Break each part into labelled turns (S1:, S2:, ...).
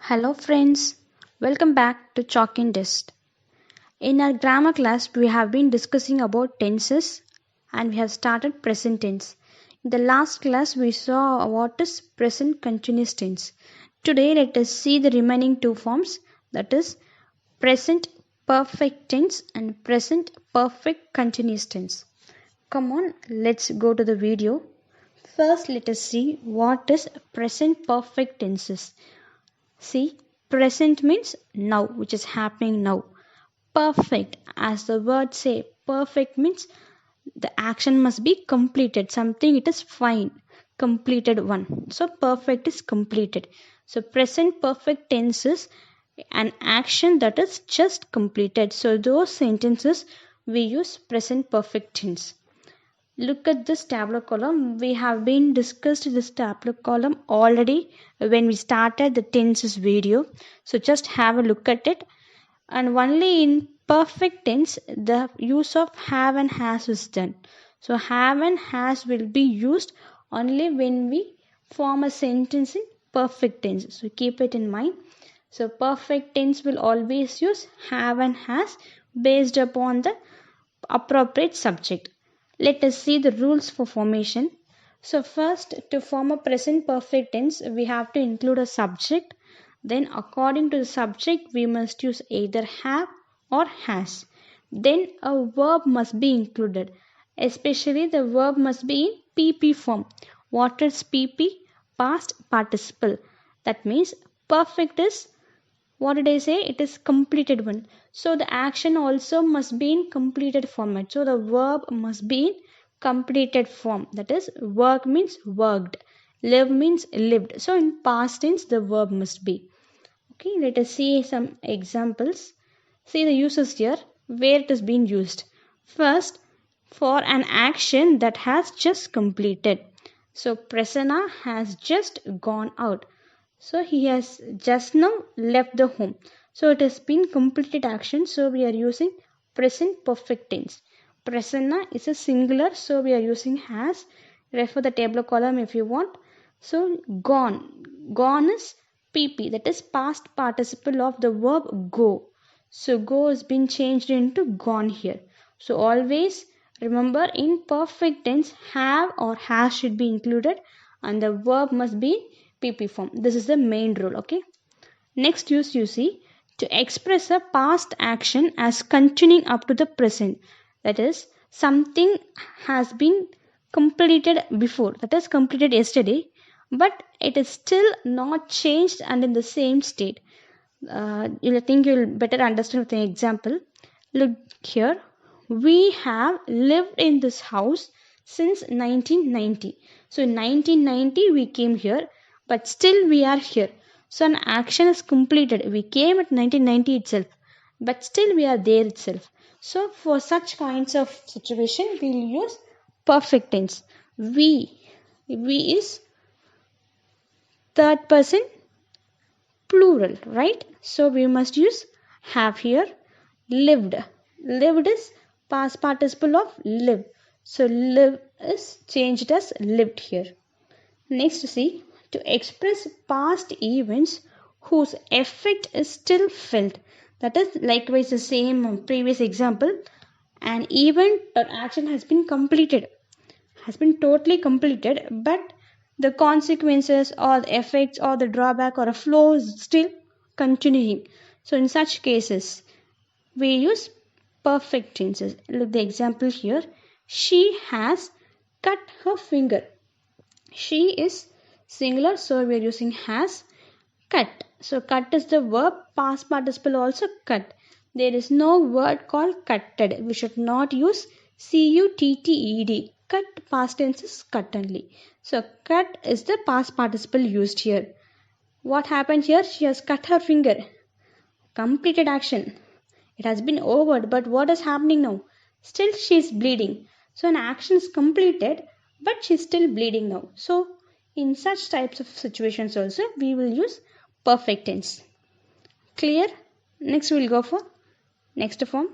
S1: Hello friends, welcome back to Chalk and Dust. In our grammar class, we have been discussing about tenses and we have started present tense. In the last class, we saw what is present continuous tense. Today, let us see the remaining two forms, that is present perfect tense and present perfect continuous tense. Come on, let's go to the video. First, let us see what is present perfect tenses. See, present means now, which is happening now. Perfect, as the word say, perfect means the action must be completed. Something it is fine, completed one. So perfect is completed. So present perfect tense is an action that is just completed. So those sentences we use present perfect tense. Look at this tabular column. We have been discussed this tabular column already when we started the tenses video. So just have a look at it. And only in perfect tense the use of have and has is done. So have and has will be used only when we form a sentence in perfect tense. So keep it in mind. So perfect tense will always use have and has based upon the appropriate subject. Let us see the rules for formation. So first, to form a present perfect tense, we have to include a subject. Then according to the subject, we must use either have or has. Then a verb must be included. Especially the verb must be in PP form. What is PP? Past participle. That means perfect is, what did I say? It is completed one. So the action also must be in completed format. So the verb must be in completed form. That is, work means worked, live means lived. So in past tense the verb must be. Okay, let us see some examples. See the uses here, where it is being used. First, for an action that has just completed. So Prasanna has just gone out. So he has just now left the home. So it has been completed action. So we are using present perfect tense. Prasanna is a singular. So we are using has. Refer the table column if you want. So gone. Gone is PP. That is past participle of the verb go. So go has been changed into gone here. So always remember in perfect tense have or has should be included and the verb must be PP form. This is the main rule. Okay. Next use you see to express a past action as continuing up to the present. That is something has been completed before. That is completed yesterday, but it is still not changed and in the same state. You'll think you'll better understand with an example. Look here. We have lived in this house since 1990. So in 1990 we came here, but still we are here. So an action is completed. We came at 1990 itself, but still we are there itself. So for such kinds of situation, we'll use perfect tense. We is third person plural, right? So we must use have here. Lived. Lived is past participle of live. So live is changed as lived here. Next see, to express past events whose effect is still felt. That is likewise the same previous example. An event or action has been completed, has been totally completed, but the consequences or the effects or the drawback or a flow is still continuing. So in such cases, we use perfect tenses. Look the example here. She has cut her finger. She is singular, so we are using has. Cut. So cut is the verb, past participle also cut. There is no word called cutted. We should not use cutted. Cut past tense is cut only. So cut is the past participle used here. What happened here? She has cut her finger. Completed action. It has been over, but what is happening now? Still she is bleeding. So an action is completed, but she is still bleeding now. So in such types of situations also we will use perfect tense. Clear? Next we will go for next form.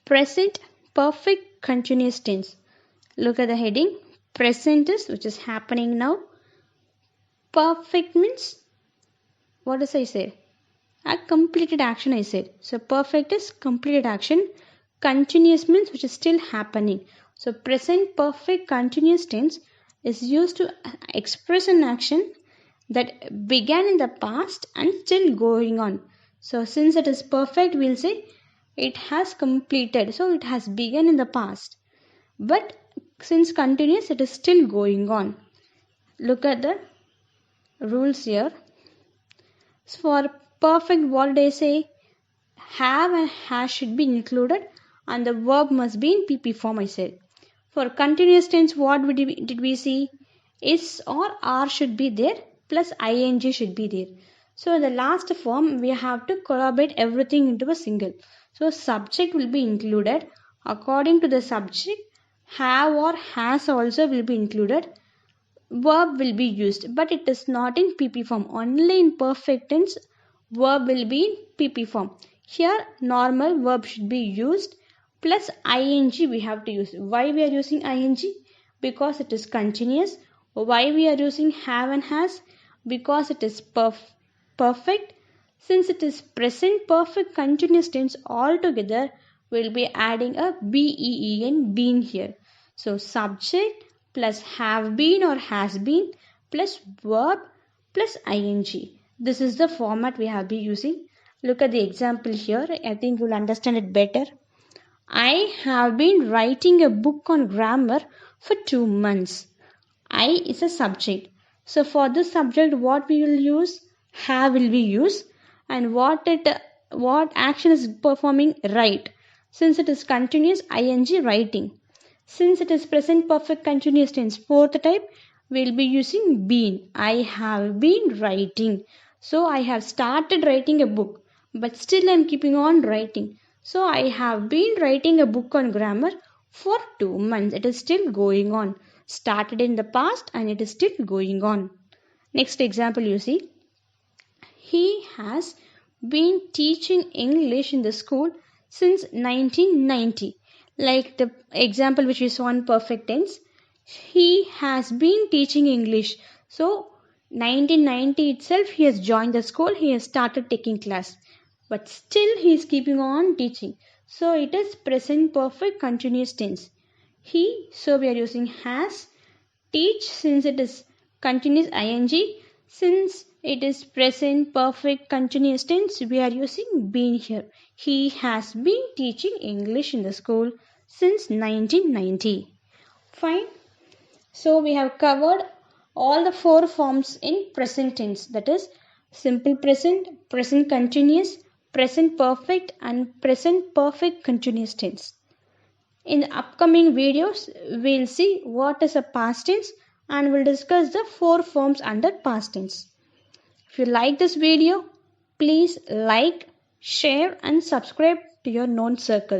S1: Present perfect continuous tense. Look at the heading. Present is which is happening now. Perfect means What does I say? A completed action I said. So perfect is completed action. Continuous means which is still happening. So present perfect continuous tense is used to express an action that began in the past and still going on. So since it is perfect, we'll say it has completed. So it has begun in the past. But since continuous, it is still going on. Look at the rules here. For perfect, what they say? Have and has should be included and the verb must be in PP form, I said. For continuous tense, what did we see? Is or are should be there plus ing should be there. So in the last form, we have to collaborate everything into a single. So subject will be included. According to the subject, have or has also will be included. Verb will be used, but it is not in PP form. Only in perfect tense, verb will be in PP form. Here, normal verb should be used plus ing we have to use. Why we are using ing? Because it is continuous. Why we are using have and has? Because it is perfect. Since it is present perfect continuous tense altogether, we'll be adding a been here. So subject plus have been or has been plus verb plus ing. This is the format we have been using. Look at the example here. I think you'll understand it better. I have been writing a book on grammar for 2 months. I is a subject. So for this subject, what we will use? Have will be used. And what action is performing? Write. Since it is continuous, ing writing. Since it is present perfect continuous tense, fourth type, we'll be using been. I have been writing. So I have started writing a book, but still I'm keeping on writing. So I have been writing a book on grammar for 2 months. It is still going on. Started in the past and it is still going on. Next example you see. He has been teaching English in the school since 1990. Like the example which we saw in perfect tense. He has been teaching English. So 1990 itself he has joined the school. He has started taking class. But still he is keeping on teaching. So it is present perfect continuous tense. He, so we are using has. Teach since it is continuous ing. Since it is present perfect continuous tense, we are using been here. He has been teaching English in the school since 1990. Fine. So we have covered all the 4 forms in present tense. That is simple present, present continuous, present perfect and present perfect continuous tense. In the upcoming videos, we'll see what is a past tense and we'll discuss the 4 forms under past tense. If you like this video, please like, share and subscribe to your known circle.